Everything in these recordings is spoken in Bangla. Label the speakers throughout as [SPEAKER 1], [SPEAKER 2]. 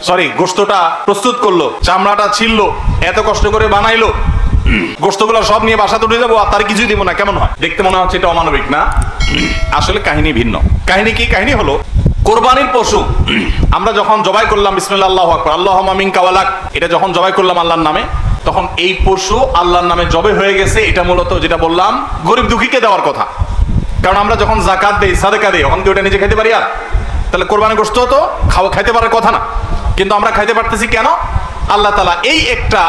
[SPEAKER 1] সরি গোশতটা প্রস্তুত করলো, চামড়াটা ছিললো, এত কষ্ট করে বানাইলো, গোশতগুলো সব নিয়ে বাসাতে উঠে যাবো আর তার কিছুই দিব না, কেমন হয়? দেখতে মনে হচ্ছে এটা অমানবিক না? আসলে কাহিনী ভিন্ন। কাহিনী কি? কাহিনী হলো কোরবানির পশু আমরা যখন জবাই করলাম বিসমিল্লাহ আল্লাহু আকবার আল্লাহুম্মা মিনকা ওয়ালাক, এটা যখন জবাই করলাম আল্লাহর নামে, তখন এই পশু আল্লাহর নামে জবাই হয়ে গেছে। এটা মূলত যেটা বললাম গরিব দুঃখীকে দেওয়ার কথা। কারণ আমরা যখন জাকাত দেই, সাদেকা দেই, তখন কি ওটা নিজে খেতে পারি? আর তাহলে কোরবানির গোশত তো খাইতে পারার কথা না, কিন্তু আমরা খাইতে পারতেছি কেন? আল্লাহ তাআলা এই একটা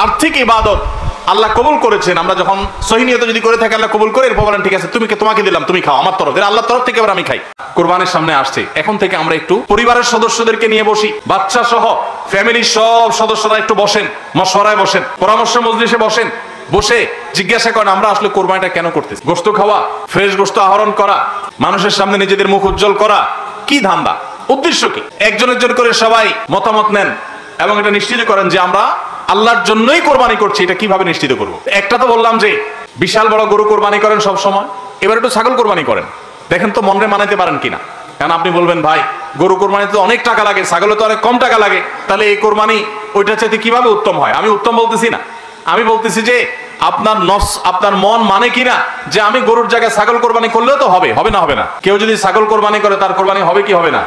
[SPEAKER 1] আর্থিক ইবাদত আল্লাহ কবুল করেছেন। আমরা যখন সহিহ নিয়তে যদি করে থাকি আল্লাহ কবুল করে, এরপর বলেন ঠিক আছে তোমাকে দিলাম, তুমি খাও আমার তরফ, আল্লাহর তরফ থেকে এবার আমি খাই। কোরবানির সামনে আসছে, এখন থেকে আমরা একটু পরিবারের সদস্যদেরকে নিয়ে বসি, বাচ্চা সহ ফ্যামিলির সব সদস্যরা একটু বসেন, মশওয়ারায় বসেন, পরামর্শ মজলিসে বসেন, বসে জিজ্ঞাসা করেন আমরা আসলে কোরবানিটা কেন করতেছি? গোশত খাওয়া, ফ্রেশ গোশত আহরণ করা, মানুষের সামনে নিজেদের মুখ উজ্জ্বল করা, কি ধান্দা? উদ্দেশ্য কি? একজন একজন করে সবাই মতামত নেন এবং এটা নিশ্চিত করেন যে আমরা আল্লাহর জন্যই কোরবানি করছি। এটা কিভাবে নিশ্চিত করব? একটা তো বললাম যে বিশাল বড় গরু কোরবানি করেন সব সময়, এবার একটু ছাগল কোরবানি করেন, দেখেন তো মনরে মানাইতে পারেন কিনা। কারণ আপনি বলবেন ভাই গরু কোরবানিতে অনেক টাকা লাগে, ছাগলে তো অনেক কম টাকা লাগে, তাহলে এই কোরবানি ওইটার চাইতে কিভাবে উত্তম হয়? আমি উত্তম বলতেছি না, আমি বলতেছি যে আপনার নফস, আপনার মন মানে কিনা যে আমি গরুর জায়গায় ছাগল কোরবানি করলেও তো হবে, হবে না? হবে না? কেউ যদি ছাগল কোরবানি করে তার কোরবানি হবে কি হবে না?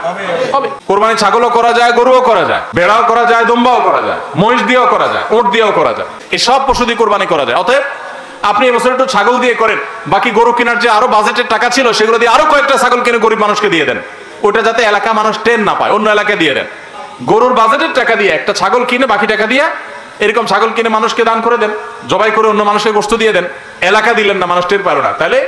[SPEAKER 1] হবে। কোরবানি ছাগলও করা যায়, গরুও করা যায়, ভেড়াও করা যায়, দুম্বাও করা যায়, মহিষ দিয়েও করা যায়, উট দিয়েও করা যায়, এই সব পশু দিয়ে কোরবানি করা যায়। অতএব আপনি এবছর একটু ছাগল দিয়ে করেন, বাকি গরু কেনার যে আরো বাজেটের টাকা ছিল সেগুলো দিয়ে আরো কয়েকটা ছাগল কিনে গরিব মানুষকে দিয়ে দেন, ওটা যাতে এলাকা মানুষ টেন না পায়, অন্য এলাকায় দিয়ে দেন। গরুর বাজেটের টাকা দিয়ে একটা ছাগল কিনে বাকি টাকা দিয়ে এরকম ছাগল কিনে মানুষকে দান করে দেন, জবাই করে অন্য মানুষের গোশত দিয়ে দেন, এলাকা দিলেন না, মানুষ টের পারো না। তাহলে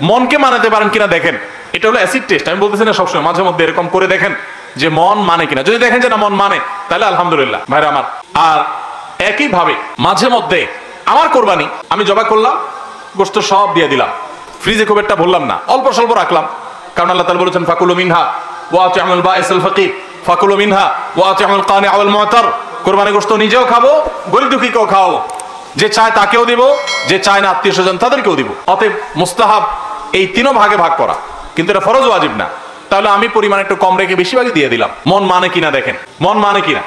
[SPEAKER 1] মনকে মানাতে পারেন কিনা দেখেন। এটা হলো অ্যাসিড টেস্ট, আমি বলতেছি না সবসময়, মাঝে মধ্যে এরকম করে দেখেন যে মন মানে কিনা। যদি দেখেন যে না মন মানে, তাহলে আলহামদুলিল্লাহ ভাইরা আমার। আর একই ভাবে মাঝে মধ্যে আমার কোরবানি আমি জবাই করলাম, গোশত সব দিয়ে দিলাম, ফ্রিজে খুব একটা ভরলাম না, অল্প স্বল্প রাখলাম। কারণ আল্লাহ তাআলা বলেছেন ফাকুলু মিনহা ওয়া আতি'মুল বাঈসাল ফাকির, ফাকুলু মিনহা ওয়া আতি'মুল কানি'a ওয়াল মু'তার। কোরবানি গোশত নিজেও খাবো, গরিব দুঃখীকেও খাওয়াবো, যে চায় তাকেও দিব, যে চায় না আত্মীয় স্বজন তাদেরকেও দিব। অতএব মুস্তাহাব এই তিনও ভাগে ভাগ করা, কিন্তু এটা ফরজ ওয়াজিব না। তাহলে আমি পরিমাণ একটু কম রেখে বেশিরভাগই দিয়ে দিলাম। মন মানে কিনা দেখেন, মন মানে কিনা।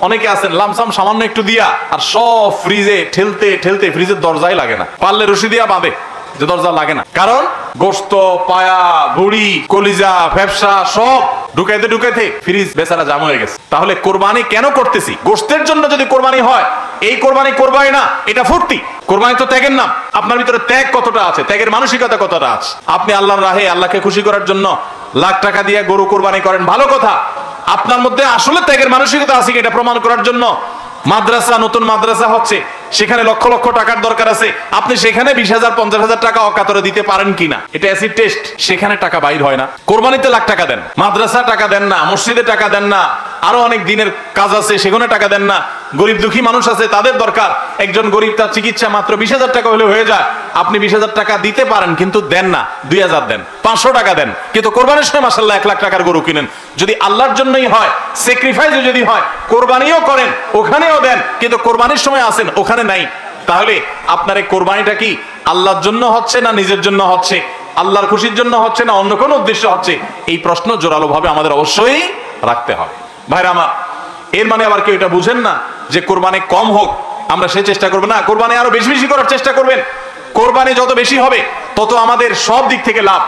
[SPEAKER 1] অনেকে আছেন লামসাম সামান্য একটু দিয়া আর সব ফ্রিজে ঠেলতে ঠেলতে ফ্রিজের দরজাই লাগে না, পারলে রশি দিয়া বাঁধে যে দরজা লাগে না। কারণ গোশত, পায়া, ভুড়ি, কলিজা, ফ্যাপসা সব ঢুকাইতে ঢুকাইতে ফ্রিজ বেচারা জাম হয়ে গেছে। তাহলে কোরবানি কেন করতেছি? গোশতের জন্য যদি কোরবানি হয়, এই কোরবানি কোরবানি না, এটা ফুর্তি। কোরবানি তো ত্যাগের নাম। আপনার ভিতরে ত্যাগ কতটা আছে, ত্যাগের মানসিকতা কতটা আছে? আপনি আল্লাহর রাহে আল্লাহকে খুশি করার জন্য লাখ টাকা দিয়ে গরু কোরবানি করেন, ভালো কথা। আপনার মধ্যে আসলে ত্যাগের মানসিকতা আছে এটা প্রমাণ করার জন্য মাদ্রাসা, নতুন মাদ্রাসা হচ্ছে, সেখানে লক্ষ লক্ষ টাকার দরকার আছে, আপনি সেখানে 20,000 50,000 টাকা অকাতরে দিতে পারেন কিনা, এটা অ্যাসিড টেস্ট। সেখানে টাকা বাইর হয় না। কোরবানিতে লাখ টাকা দেন, মাদ্রাসা টাকা দেন না, মসজিদে টাকা দেন না, আরো অনেক দিনের কাজ আছে সেখানে টাকা দেন না। গরিব দুঃখী মানুষ আছে, তাদের দরকার। একজন গরিব তার চিকিৎসা মাত্র 20,000 টাকা হলে হয়ে যায়, আপনি 20,000 টাকা দিতে পারেন কিন্তু দেন না, 2,000 দেন, 500 টাকা দেন, কিন্তু কোরবানির সময় মাশাআল্লাহ 1 লাখ টাকার গরু কিনেন। যদি আল্লাহর জন্যই হয়, স্যাক্রিফাইস যদি হয়, কোরবানিও করেন, ওখানেও দেন, কিন্তু কোরবানির সময় আসেন ওখানে নাই, তাহলে আপনার এই কোরবানিটা কি আল্লাহর জন্য হচ্ছে না নিজের জন্য হচ্ছে, আল্লাহর খুশির জন্য হচ্ছে না অন্য কোনো উদ্দেশ্য হচ্ছে? এই প্রশ্ন জোরালো ভাবে আমাদের অবশ্যই রাখতে হবে ভাইরা আমার। এর মানে আবার কেউ এটা বুঝেন না যে কোরবানি কম হোক আমরা সে চেষ্টা করবো না, কোরবানি আরো বেশি বেশি করার চেষ্টা করবেন। কোরবানি যত বেশি হবে তত আমাদের সব দিক থেকে লাভ।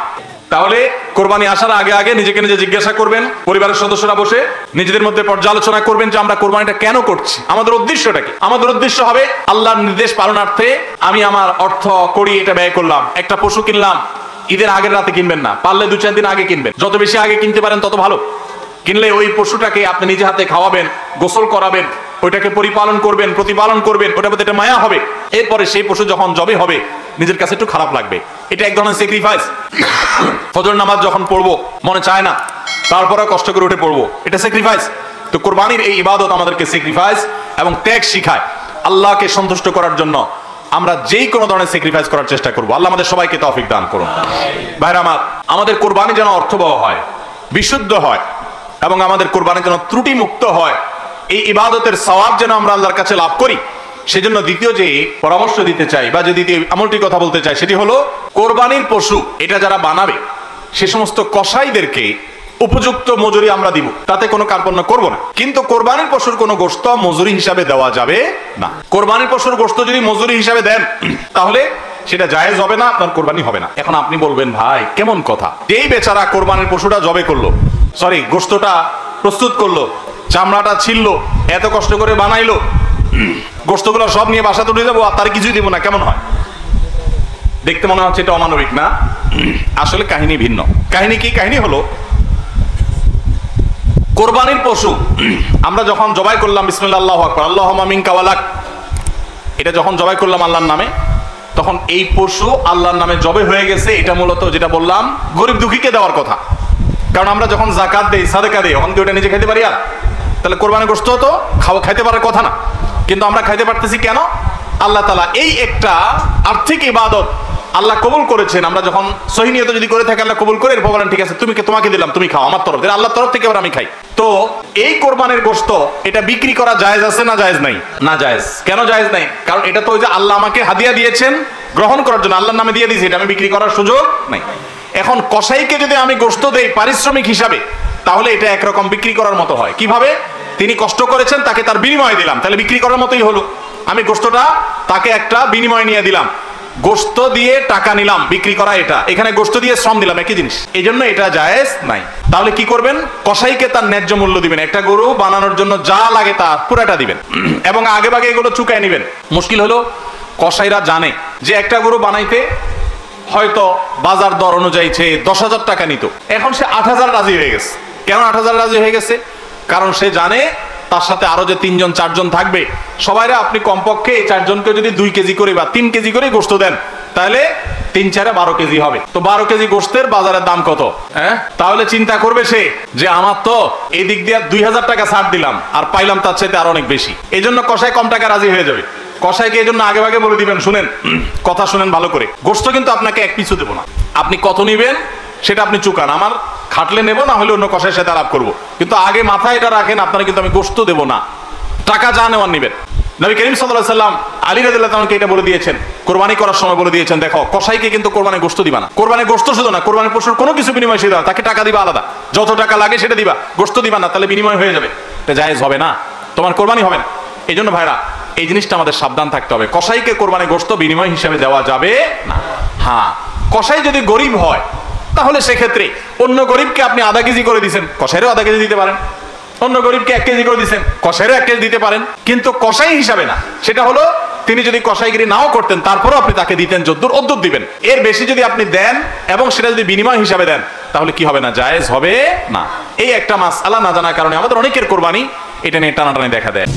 [SPEAKER 1] তাহলে কোরবানি আসার আগে আগে নিজেকে নিজে জিজ্ঞাসা করবেন, পরিবারের সদস্যরা বসে নিজেদের মধ্যে পর্যালোচনা করবেন যে আমরা কোরবানিটা কেন করছি, আমাদের উদ্দেশ্যটা কি। আমাদের উদ্দেশ্য হবে আল্লাহর নির্দেশ পালনার্থে আমি আমার অর্থ করি এটা ব্যয় করলাম। একটা পশু কিনলাম, ঈদের আগের রাতে কিনবেন না, পারলে 2-4 দিন আগে কিনবেন, যত বেশি আগে কিনতে পারেন তত ভালো। কিনলে ওই পশুটাকে আপনি নিজে হাতে খাওয়াবেন, গোসল করাবেন, ওইটাকে পরিপালন করবেন, প্রতিপালন করবেন, ওটার প্রতি একটা মায়া হবে। এরপরে সেই পশু যখন জবে হবে নিজের কাছে একটু খারাপ লাগবে, এটা এক ধরনের স্যাক্রিফাইস। ফজর নামাজ যখন পড়বো মনে চায় না, তারপরে কষ্ট করে উঠে পড়বো, এটা স্যাক্রিফাইস। তো কোরবানির এই ইবাদত আমাদেরকে স্যাক্রিফাইস এবং ত্যাগ শিখায়। আল্লাহকে সন্তুষ্ট করার জন্য আমরা যেই কোনো ধরনের স্যাক্রিফাইস করার চেষ্টা করবো। আল্লাহ আমাদের সবাইকে তৌফিক দান করুন। ভাইরা আমার, আমাদের কোরবানি যেন অর্থবহ হয়, বিশুদ্ধ হয়, এবং আমাদের কোরবানি যেন ত্রুটি মুক্ত হয়, এই ইবাদতের সওয়াব যেন আমরা আল্লাহর কাছে লাভ করি, সেজন্য দ্বিতীয় যে পরামর্শ দিতে চাই বা যে দ্বিতীয় আমলটি কথা বলতে চাই সেটি হলো কোরবানির পশু এটা যারা বানাবে সে সমস্ত কসাইদেরকে উপযুক্ত মজুরি আমরা দিব, তাতে কোনো কার্পণ্য করব না। কিন্তু কোরবানির পশুর কোনো গোশত মজুরি হিসাবে দেওয়া যাবে না। কোরবানির পশুর গোশত যদি মজুরি হিসাবে দেন তাহলে সেটা জায়েজ হবে না, আপনার কোরবানি হবে না। এখন আপনি বলবেন ভাই কেমন কথা, যেই বেচারা কোরবানির পশুটা জবে করলো, সরি গোশতটা প্রস্তুত করলো, চামড়াটা ছিললো, এত কষ্ট করে বানাইলো, গোশতগুলো সব নিয়ে বাসা তুলে যাবো আর তার কিছুই দিব না, কেমন হয়? দেখতে মনে হচ্ছে এটা অমানবিক না? আসলে কাহিনী ভিন্ন। কাহিনী কি? কাহিনী হলো কোরবানির পশু আমরা যখন জবাই করলাম বিসমিল্লাহ আল্লাহু আকবার আল্লাহুম্মা মিনকা ওয়ালাক, এটা যখন জবাই করলাম আল্লাহর নামে, তখন এই পশু আল্লাহর নামে জবে হয়ে গেছে। এটা মূলত যেটা বললাম গরিব দুঃখীকে দেওয়ার কথা, কারণ আমরা যখন জাকাত দেই, সাদেকা দেই, তখন কি ওটা নিজে খেতে পারি? আর তাহলে কোরবানির গোশত তো খাইতে পারার কথা না, কিন্তু আমরা খাইতে পারতেছি কেন? আল্লাহ তাআলা এই একটা আর্থিক ইবাদত আল্লাহ কবুল করেছেন। আমরা যখন সহি নিয়ত যদি করে থাকি আল্লাহ কবুল করে, এরপর বলেন ঠিক আছে তোমাকে দিলাম, তুমি খাও আমার তরফ থেকে, আল্লাহর তরফ থেকে এবার আমি খাই। তো এই কোরবানির গোশত এটা বিক্রি করা জায়েজ আছে না জায়েজ নাই? না জায়েজ। কেন জায়েজ নাই? কারণ এটা তো ওই যে আল্লাহ আমাকে হাদিয়া দিয়েছেন গ্রহণ করার জন্য, আল্লাহর নামে দিয়ে দিয়েছি, এটা আমি বিক্রি করার সুযোগ নাই। এখন কসাইকে যদি আমি গোশত দেই পারিশ্রমিক হিসাবে, তাহলে এটা একরকম বিক্রি করার মতো হয়। কিভাবে? তিনি কষ্ট করেছেন, তাকে তার বিনিময় দিলাম, তাহলে বিক্রি করার মতোই হলো। আমি গোশতটা তাকে একটা বিনিময় নিয়ে দিলাম, গোশত দিয়ে টাকা নিলাম, বিক্রি করা এটা, এখানে গোশত দিয়ে শ্রম দিলাম, একই জিনিস, এই জন্য এটা জায়েজ নাই। তাহলে কি করবেন? কসাইকে তার ন্যায্য মূল্য দিবেন, একটা গরু বানানোর জন্য যা লাগে তা পুরাটা দিবেন, এবং আগে ভাগে এগুলো চুকায় নিবেন। মুশকিল হলো কসাইরা জানে যে একটা গরু বানাইতে হয়তো বাজার দর অনুযায়ী 10,000 টাকা নিত, এখন সে 8,000 রাজি হয়ে গেছে। কেন 8,000 রাজি হয়ে গেছে? কারণ সে জানে তার সাথে আরো যে 3জন 4জন থাকবে, সবাইরা আপনি কমপক্ষে এই 4জনকে যদি 2 কেজি করে বা 3 কেজি করে গোশত দেন, তাহলে 3 4 12 কেজি হবে। তো 12 কেজি গোশতের বাজারের দাম কত? তাহলে চিন্তা করবে সে যে আমার তো এই দিক দিয়ে 2,000 টাকা ছাড় দিলাম আর পাইলাম তার চাইতে আরো অনেক বেশি, এই জন্য কসাই কম টাকা রাজি হয়ে যাবে। কসাইকে এই জন্য আগে ভাগে বলে দিবেন, শুনেন কথা শুনেন ভালো করে, গোশত কিন্তু আপনাকে এক পিছু দেবো না, আপনি কত নিবেন সেটা আপনি চুকান, আমার খাটলে নেবো, না হলে অন্য কসাইয়ের সাথে আলাপ করবো, কিন্তু আগে মাথায় এটা রাখেন আপনারা কিন্তু আমি গোশত দেবো না, টাকা যা নেওয়ার নিবেন। নবী করিম সাল্লাল্লাহু আলাইহি সাল্লাম আলী রাদিয়াল্লাহু তাআলাকে এটা বলে দিয়েছেন, কোরবানি করার সময় বলে দিয়েছেন, দেখো কসাইকে কিন্তু কোরবানি গোশত দিবা না, কোরবানি গোশত শুধু না, কোরবানি পশুর কোনো কিছু বিনিময় সেটা, তাকে টাকা দিবা আলাদা, যত টাকা লাগে সেটা দিবা, গোশত দিবা না, তাহলে বিনিময় হয়ে যাবে, এটা জায়েজ হবে না, তোমার কোরবানি হবে না। এই জন্য ভাইরা এই জিনিসটা আমাদের সাবধান থাকতে হবে, কসাইকে কোরবানি গোশত বিনিময় হিসেবে দেওয়া যাবে না। হ্যাঁ, কসাই যদি গরিব হয় তাহলে সেক্ষেত্রে অন্য গরিবকে আপনি আধা কেজি করে দিচ্ছেন, কসাইরও আধা কেজি দিতে পারেন, অন্য গরিবকে 1 কেজি করে দিচ্ছেন, কসাইরও 1 কেজি দিতে পারেন, কিন্তু কসাই হিসাবে না। সেটা হলো তিনি যদি কসাইগিরি নাও করতেন তারপরও আপনি তাকে দিতেন যদ্দুর অদ্দুর দিবেন, এর বেশি যদি আপনি দেন এবং সেটা যদি বিনিময় হিসাবে দেন তাহলে কি হবে না? জায়েজ হবে না। এই একটা মাসআলা না জানার কারণে আমাদের অনেকের কোরবানি এটা নিয়ে টানাটানি দেখা দেয়।